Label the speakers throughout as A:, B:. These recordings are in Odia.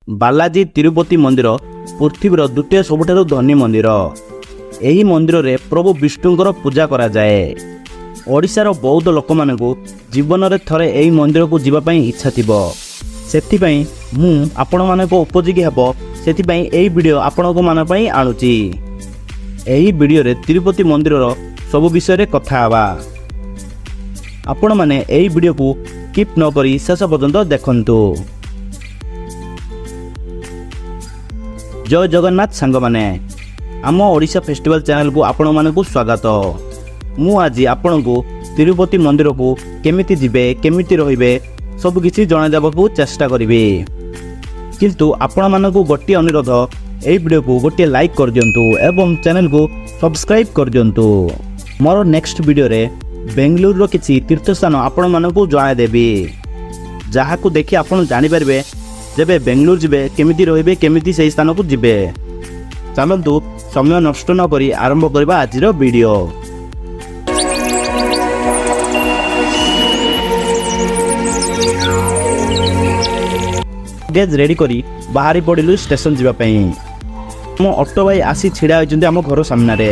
A: ବାଲାଜୀ ତିରୁପତି ମନ୍ଦିର ପୃଥିବୀର ଦ୍ୱିତୀୟ ସବୁଠାରୁ ଧନୀ ମନ୍ଦିର। ଏହି ମନ୍ଦିରରେ ପ୍ରଭୁ ବିଷ୍ଣୁଙ୍କର ପୂଜା କରାଯାଏ। ଓଡ଼ିଶାର ବୌଦ୍ଧ ଲୋକମାନଙ୍କୁ ଜୀବନରେ ଥରେ ଏହି ମନ୍ଦିରକୁ ଯିବା ପାଇଁ ଇଚ୍ଛା ଥିବ। ସେଥିପାଇଁ ମୁଁ ଆପଣମାନଙ୍କ ଉପଯୋଗୀ ହେବ, ସେଥିପାଇଁ ଏହି ଭିଡ଼ିଓ ଆପଣମାନଙ୍କ ପାଇଁ ଆଣୁଛି। ଏହି ଭିଡ଼ିଓରେ ତିରୁପତି ମନ୍ଦିରର ସବୁ ବିଷୟରେ କଥା ହେବା। ଆପଣମାନେ ଏହି ଭିଡ଼ିଓକୁ ସ୍କିପ୍ ନ କରି ଶେଷ ପର୍ଯ୍ୟନ୍ତ ଦେଖନ୍ତୁ। ଜୟ ଜଗନ୍ନାଥ ସାଙ୍ଗମାନେ, ଆମ ଓଡ଼ିଶା ଫେଷ୍ଟିଭାଲ ଚ୍ୟାନେଲକୁ ଆପଣମାନଙ୍କୁ ସ୍ୱାଗତ। ମୁଁ ଆଜି ଆପଣଙ୍କୁ ତିରୁପତି ମନ୍ଦିରକୁ କେମିତି ଯିବେ, କେମିତି ରହିବେ ସବୁକିଛି ଜଣାଇଦେବାକୁ ଚେଷ୍ଟା କରିବି। କିନ୍ତୁ ଆପଣମାନଙ୍କୁ ଗୋଟିଏ ଅନୁରୋଧ, ଏହି ଭିଡ଼ିଓକୁ ଗୋଟିଏ ଲାଇକ୍ କରିଦିଅନ୍ତୁ ଏବଂ ଚ୍ୟାନେଲକୁ ସବସ୍କ୍ରାଇବ୍ କରିଦିଅନ୍ତୁ। ମୋର ନେକ୍ସଟ ଭିଡ଼ିଓରେ ବେଙ୍ଗଲୁରୁର କିଛି ତୀର୍ଥସ୍ଥାନ ଆପଣମାନଙ୍କୁ ଜଣାଇଦେବି, ଯାହାକୁ ଦେଖି ଆପଣ ଜାଣିପାରିବେ ଯେବେ ବେଙ୍ଗଲୁରୁ ଯିବେ କେମିତି ରହିବେ, କେମିତି ସେହି ସ୍ଥାନକୁ ଯିବେ। ଚାଲନ୍ତୁ ସମୟ ନଷ୍ଟ ନ କରି ଆରମ୍ଭ କରିବା ଆଜିର ଭିଡ଼ିଓ। ଲଗେଜ୍ ରେଡ଼ି କରି ବାହାରି ପଡ଼ିଲୁ ଷ୍ଟେସନ ଯିବା ପାଇଁ। ଆମ ଅଟୋ ଭାଇ ଆସି ଛିଡ଼ା ହୋଇଛନ୍ତି ଆମ ଘର ସାମ୍ନାରେ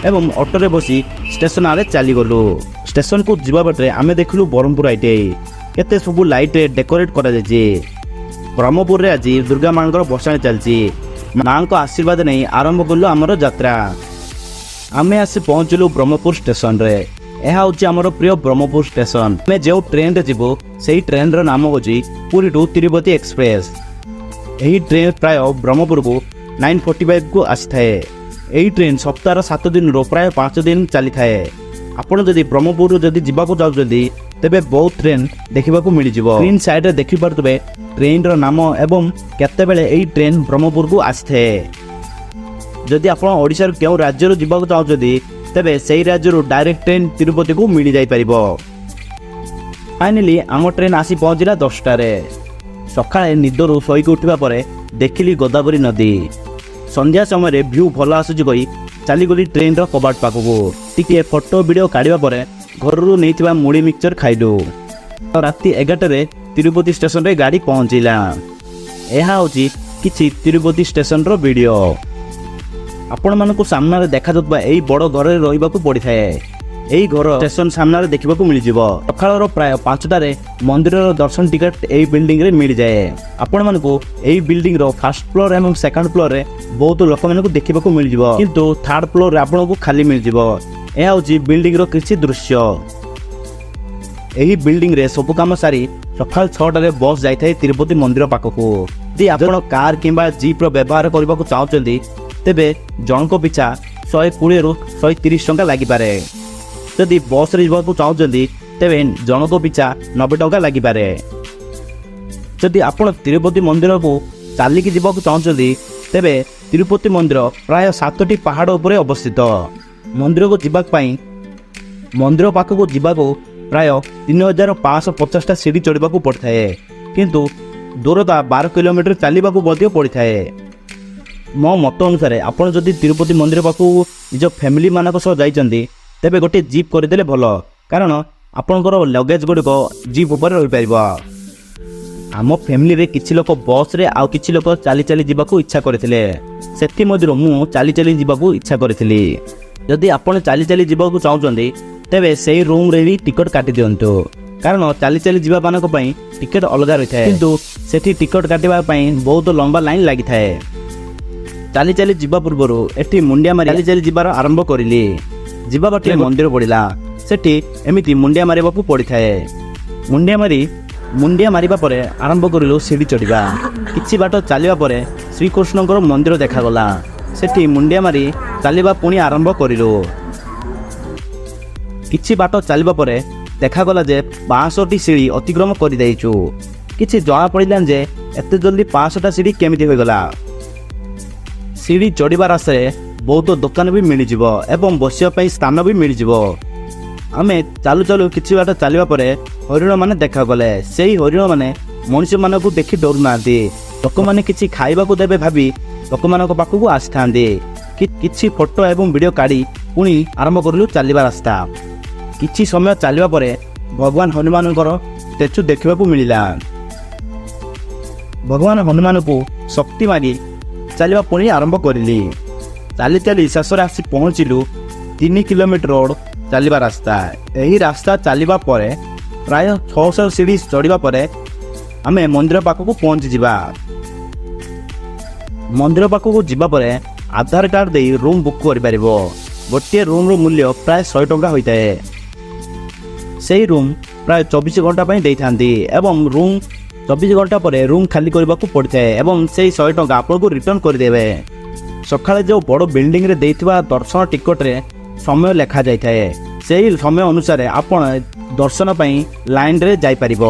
A: ଏବଂ ଅଟୋରେ ବସି ଷ୍ଟେସନ ଆଡ଼େ ଚାଲିଗଲୁ। ଷ୍ଟେସନକୁ ଯିବା ବାଟରେ ଆମେ ଦେଖିଲୁ ବ୍ରହ୍ମପୁର ଆଇଟେ କେତେ ସବୁ ଲାଇଟ୍ରେ ଡେକୋରେଟ୍ କରାଯାଇଛି। ବ୍ରହ୍ମପୁରରେ ଆଜି ଦୁର୍ଗା ମାଙ୍କର ଭସାଣି ଚାଲିଛି। ମାଙ୍କ ଆଶୀର୍ବାଦ ନେଇ ଆରମ୍ଭ କଲୁ ଆମର ଯାତ୍ରା। ଆମେ ଆସି ପହଞ୍ଚିଲୁ ବ୍ରହ୍ମପୁର ଷ୍ଟେସନରେ। ଏହା ହେଉଛି ଆମର ପ୍ରିୟ ବ୍ରହ୍ମପୁର ଷ୍ଟେସନ। ଆମେ ଯେଉଁ ଟ୍ରେନରେ ଯିବୁ ସେହି ଟ୍ରେନର ନାମ ହେଉଛି ପୁରୀ ଟୁ ତିରୁପତି ଏକ୍ସପ୍ରେସ୍। ଏହି ଟ୍ରେନ ପ୍ରାୟ ବ୍ରହ୍ମପୁରକୁ 9:45କୁ ଆସିଥାଏ। ଏହି ଟ୍ରେନ ସପ୍ତାହର 7 ଦିନରୁ ପ୍ରାୟ 5 ଦିନ ଚାଲିଥାଏ। ଆପଣ ଯଦି ବ୍ରହ୍ମପୁରରୁ ଯିବାକୁ ଚାହୁଁଛନ୍ତି ତେବେ ବହୁତ ଟ୍ରେନ ଦେଖିବାକୁ ମିଳିଯିବ। ସ୍କ୍ରିନ୍ ସାଇଡ୍ରେ ଦେଖିପାରୁଥିବେ ଟ୍ରେନର ନାମ ଏବଂ କେତେବେଳେ ଏହି ଟ୍ରେନ ବ୍ରହ୍ମପୁରକୁ ଆସିଥାଏ। ଯଦି ଆପଣ ଓଡ଼ିଶାର କେଉଁ ରାଜ୍ୟରୁ ଯିବାକୁ ଚାହୁଁଛନ୍ତି ତେବେ ସେହି ରାଜ୍ୟରୁ ଡାଇରେକ୍ଟ ଟ୍ରେନ ତିରୁପତିକୁ ମିଳିଯାଇପାରିବ। ଫାଇନାଲି ଆମ ଟ୍ରେନ ଆସି ପହଞ୍ଚିଲା 10ଟାରେ। ସକାଳେ ନିଦରୁ ଶୋଇକି ଉଠିବା ପରେ ଦେଖିଲି ଗୋଦାବରୀ ନଦୀ। ସନ୍ଧ୍ୟା ସମୟରେ ଭ୍ୟୁ ଭଲ ଆସୁଛି କହି ଚାଲିଗଲି ଟ୍ରେନର କବାଟ ପାଖକୁ। ଟିକିଏ ଫଟୋ ଭିଡ଼ିଓ କାଢ଼ିବା ପରେ ଘରରୁ ନେଇଥିବା ମୁଢ଼ି ମିକ୍ସଚର ଖାଇଲୁ। ରାତି 11ଟାରେ ତିରୁପତି ଷ୍ଟେସନରେ ଗାଡ଼ି ପହଞ୍ଚିଲା। ଏହା ହେଉଛି କିଛି ତିରୁପତି ଷ୍ଟେସନର ଭିଡ଼ିଓ। ଆପଣମାନଙ୍କୁ ସାମ୍ନାରେ ଦେଖାଯାଉଥିବା ଏହି ବଡ଼ ଘରରେ ରହିବାକୁ ପଡ଼ିଥାଏ। ଏହି ଘର ଷ୍ଟେସନ ସାମ୍ନାରେ ଦେଖିବାକୁ ମିଳିଯିବ। ସକାଳର ପ୍ରାୟ 5ଟାରେ ମନ୍ଦିରର ଦର୍ଶନ ଟିକେଟ୍ ଏହି ବିଲ୍ଡିଂରେ ମିଳିଯାଏ। ଆପଣମାନଙ୍କୁ ଏହି ବିଲ୍ଡିଂର ଫାର୍ଷ୍ଟ ଫ୍ଲୋର ଏବଂ ସେକେଣ୍ଡ ଫ୍ଲୋରରେ ବହୁତ ଲୋକମାନଙ୍କୁ ଦେଖିବାକୁ ମିଳିଯିବ, କିନ୍ତୁ ଥାର୍ଡ ଫ୍ଲୋରରେ ଆପଣଙ୍କୁ ଖାଲି ମିଳିଯିବ। ଏହା ହେଉଛି ବିଲ୍ଡିଂର କିଛି ଦୃଶ୍ୟ। ଏହି ବିଲ୍ଡିଂରେ ସବୁ କାମ ସାରି ସକାଳ 6ଟାରେ ବସ୍ ଯାଇଥାଏ ତିରୁପତି ମନ୍ଦିର ପାଖକୁ। ଯଦି ଆପଣ କାର୍ କିମ୍ବା ଜିପ୍ର ବ୍ୟବହାର କରିବାକୁ ଚାହୁଁଛନ୍ତି ତେବେ ଜଣଙ୍କ ପିଛା 120ରୁ 130 ଟଙ୍କା ଲାଗିପାରେ। ଯଦି ବସ୍ରେ ଯିବାକୁ ଚାହୁଁଛନ୍ତି ତେବେ ଜଣଙ୍କ ପିଛା 90 ଟଙ୍କା ଲାଗିପାରେ। ଯଦି ଆପଣ ତିରୁପତି ମନ୍ଦିରକୁ ଚାଲିକି ଯିବାକୁ ଚାହୁଁଛନ୍ତି ତେବେ ତିରୁପତି ମନ୍ଦିର ପ୍ରାୟ 7ଟି ପାହାଡ଼ ଉପରେ ଅବସ୍ଥିତ। ମନ୍ଦିରକୁ ଯିବା ପାଇଁ ମନ୍ଦିର ପାଖକୁ ଯିବାକୁ ପ୍ରାୟ 3550ଟା ସିଡ଼ି ଚଢ଼ିବାକୁ ପଡ଼ିଥାଏ, କିନ୍ତୁ ଦୂରତା 12 କିଲୋମିଟର ଚାଲିବାକୁ ମଧ୍ୟ ପଡ଼ିଥାଏ। ମୋ ମତ ଅନୁସାରେ ଆପଣ ଯଦି ତିରୁପତି ମନ୍ଦିର ପାଖକୁ ନିଜ ଫ୍ୟାମିଲିମାନଙ୍କ ସହ ଯାଇଛନ୍ତି ତେବେ ଗୋଟିଏ ଜିପ୍ କରିଦେଲେ ଭଲ, କାରଣ ଆପଣଙ୍କର ଲଗେଜ୍ ଗୁଡ଼ିକ ଜିପ୍ ଉପରେ ରହିପାରିବ। ଆମ ଫ୍ୟାମିଲିରେ କିଛି ଲୋକ ବସ୍ରେ ଆଉ କିଛି ଲୋକ ଚାଲି ଚାଲି ଯିବାକୁ ଇଚ୍ଛା କରିଥିଲେ। ସେଥିମଧ୍ୟରୁ ମୁଁ ଚାଲି ଚାଲି ଯିବାକୁ ଇଚ୍ଛା କରିଥିଲି। ଯଦି ଆପଣ ଚାଲି ଚାଲି ଯିବାକୁ ଚାହୁଁଛନ୍ତି ତେବେ ସେହି ରୁମ୍ରେ ବି ଟିକେଟ୍ କାଟି ଦିଅନ୍ତୁ, କାରଣ ଚାଲି ଚାଲି ଯିବାମାନଙ୍କ ପାଇଁ ଟିକେଟ୍ ଅଲଗା ରହିଥାଏ, କିନ୍ତୁ ସେଠି ଟିକେଟ୍ କାଟିବା ପାଇଁ ବହୁତ ଲମ୍ବା ଲାଇନ୍ ଲାଗିଥାଏ। ଚାଲି ଚାଲି ଯିବା ପୂର୍ବରୁ ଏଠି ମୁଣ୍ଡିଆ ମାରି ଚାଲି ଚାଲି ଯିବାର ଆରମ୍ଭ କରିଲି। ଯିବା ବାଟରେ ମନ୍ଦିର ପଡ଼ିଲା, ସେଠି ଏମିତି ମୁଣ୍ଡିଆ ମାରିବାକୁ ପଡ଼ିଥାଏ। ମୁଣ୍ଡିଆ ମାରିବା ପରେ ଆରମ୍ଭ କରିଲୁ ସିଡ଼ି ଚଢ଼ିବା। କିଛି ବାଟ ଚାଲିବା ପରେ ଶ୍ରୀକୃଷ୍ଣଙ୍କର ମନ୍ଦିର ଦେଖାଗଲା। ସେଠି ମୁଣ୍ଡିଆ ମାରି ଚାଲିବା ପୁଣି ଆରମ୍ଭ କରିଲୁ। କିଛି ବାଟ ଚାଲିବା ପରେ ଦେଖାଗଲା ଯେ 500ଟି ସିଡ଼ି ଅତିକ୍ରମ କରିଦେଇଛୁ। କିଛି ଜଣାପଡ଼ିଲାନି ଯେ ଏତେ ଜଲ୍ଦି 500ଟା ସିଡ଼ି କେମିତି ହୋଇଗଲା। ସିଡ଼ି ଚଢ଼ିବା ରାସ୍ତାରେ ବହୁତ ଦୋକାନ ବି ମିଳିଯିବ ଏବଂ ବସିବା ପାଇଁ ସ୍ଥାନ ବି ମିଳିଯିବ। ଆମେ ଚାଲୁ ଚାଲୁ କିଛି ବାଟ ଚାଲିବା ପରେ ହରିଣମାନେ ଦେଖାଗଲେ। ସେହି ହରିଣମାନେ ମଣିଷମାନଙ୍କୁ ଦେଖି ଡରୁନାହାନ୍ତି। ଲୋକମାନେ କିଛି ଖାଇବାକୁ ଦେବେ ଭାବି ଲୋକମାନଙ୍କ ପାଖକୁ ଆସିଥାନ୍ତି। କିଛି ଫଟୋ ଏବଂ ଭିଡ଼ିଓ କାଢ଼ି ପୁଣି ଆରମ୍ଭ କରିଲୁ ଚାଲିବା ରାସ୍ତା। କିଛି ସମୟ ଚାଲିବା ପରେ ଭଗବାନ ହନୁମାନଙ୍କର ଷ୍ଟାଚ୍ୟୁ ଦେଖିବାକୁ ମିଳିଲା। ଭଗବାନ ହନୁମାନଙ୍କୁ ଶକ୍ତି ମାରି ଚାଲିବା ପୁଣି ଆରମ୍ଭ କରିଲି। ଚାଲି ଚାଲି ଶେଷରେ ଆସି ପହଞ୍ଚିଲୁ 3 କିଲୋମିଟର ରୋଡ଼ ଚାଲିବା ରାସ୍ତା। ଏହି ରାସ୍ତା ଚାଲିବା ପରେ ପ୍ରାୟ 600 ସିଢ଼ି ଚଢ଼ିବା ପରେ ଆମେ ମନ୍ଦିର ପାଖକୁ ପହଞ୍ଚିଯିବା। ମନ୍ଦିର ପାଖକୁ ଯିବା ପରେ ଆଧାର କାର୍ଡ଼ ଦେଇ ରୁମ୍ ବୁକ୍ କରିପାରିବ। ଗୋଟିଏ ରୁମ୍ର ମୂଲ୍ୟ ପ୍ରାୟ 100 ଟଙ୍କା ହୋଇଥାଏ। ସେହି ରୁମ୍ ପ୍ରାୟ 24 ଘଣ୍ଟା ପାଇଁ ଦେଇଥାନ୍ତି ଏବଂ 24 ଘଣ୍ଟା ପରେ ରୁମ୍ ଖାଲି କରିବାକୁ ପଡ଼ିଥାଏ ଏବଂ ସେହି 100 ଟଙ୍କା ଆପଣଙ୍କୁ ରିଟର୍ଣ୍ଣ କରିଦେବେ। ସକାଳେ ଯେଉଁ ବଡ଼ ବିଲ୍ଡିଂରେ ଦେଇଥିବା ଦର୍ଶନ ଟିକଟରେ ସମୟ ଲେଖାଯାଇଥାଏ। ସେହି ସମୟ ଅନୁସାରେ ଆପଣ ଦର୍ଶନ ପାଇଁ ଲାଇନ୍ରେ ଯାଇପାରିବ।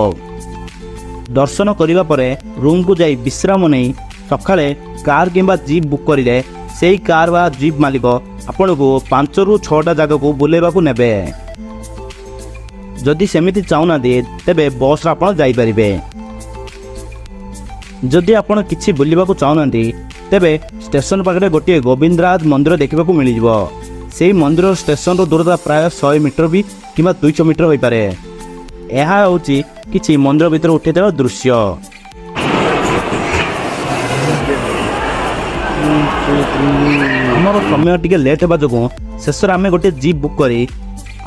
A: ଦର୍ଶନ କରିବା ପରେ ରୁମ୍କୁ ଯାଇ ବିଶ୍ରାମ ନେଇ ସକାଳେ କାର୍ କିମ୍ବା ଜିପ୍ ବୁକ୍ କରିଲେ ସେହି କାର୍ ବା ଜିପ୍ ମାଲିକ ଆପଣଙ୍କୁ 5ରୁ 6ଟା ଜାଗାକୁ ବୁଲାଇବାକୁ ନେବେ। ଯଦି ସେମିତି ଚାହୁଁନାହାନ୍ତି ତେବେ ବସ୍ରେ ଆପଣ ଯାଇପାରିବେ। ଯଦି ଆପଣ କିଛି ବୁଲିବାକୁ ଚାହୁଁନାହାନ୍ତି ତେବେ ଷ୍ଟେସନ ପାଖରେ ଗୋଟିଏ ଗୋବିନ୍ଦରାଜ ମନ୍ଦିର ଦେଖିବାକୁ ମିଳିଯିବ। ସେହି ମନ୍ଦିର ଷ୍ଟେସନର ଦୂରତା ପ୍ରାୟ 100 ମିଟର ବି କିମ୍ବା 200 ମିଟର ହୋଇପାରେ। ଏହା ହେଉଛି କିଛି ମନ୍ଦିର ଭିତରେ ଉଠାଇଥିବା ଦୃଶ୍ୟ। ଆମର ସମୟ ଟିକେ ଲେଟ୍ ହେବା ଯୋଗୁଁ ଶେଷରେ ଆମେ ଗୋଟିଏ ଜିପ୍ ବୁକ୍ କରି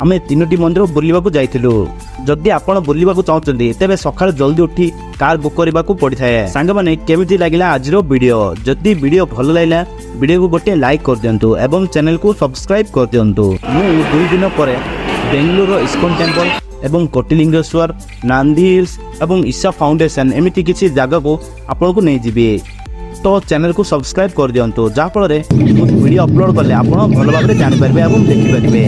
A: ଆମେ 3ଟି ମନ୍ଦିର ବୁଲିବାକୁ ଯାଇଥିଲୁ। ଯଦି ଆପଣ ବୁଲିବାକୁ ଚାହୁଁଛନ୍ତି ତେବେ ସକାଳେ ଜଲ୍ଦି ଉଠି କାର୍ ବୁକ୍ କରିବାକୁ ପଡ଼ିଥାଏ। ସାଙ୍ଗମାନେ କେମିତି ଲାଗିଲା ଆଜିର ଭିଡ଼ିଓ? ଯଦି ଭିଡ଼ିଓ ଭଲ ଲାଗିଲା ଭିଡ଼ିଓକୁ ଗୋଟିଏ ଲାଇକ୍ କରିଦିଅନ୍ତୁ ଏବଂ ଚ୍ୟାନେଲକୁ ସବସ୍କ୍ରାଇବ୍ କରିଦିଅନ୍ତୁ। ମୁଁ 2 ଦିନ ପରେ ବେଙ୍ଗଲୁରୁର ଇସ୍କନ ଟେମ୍ପଲ ଏବଂ କୋଟିଲିଙ୍ଗେଶ୍ୱର, ନାନ୍ଦି ହିଲ୍ସ ଏବଂ ଇଶା ଫାଉଣ୍ଡେସନ୍ ଏମିତି କିଛି ଜାଗାକୁ ଆପଣଙ୍କୁ ନେଇଯିବି। ତ ଚ୍ୟାନେଲକୁ ସବସ୍କ୍ରାଇବ୍ କରିଦିଅନ୍ତୁ, ଯାହାଫଳରେ ମୁଁ ଭିଡ଼ିଓ ଅପଲୋଡ଼ କଲେ ଆପଣ ଭଲ ଭାବରେ ଜାଣିପାରିବେ ଏବଂ ଦେଖିପାରିବେ।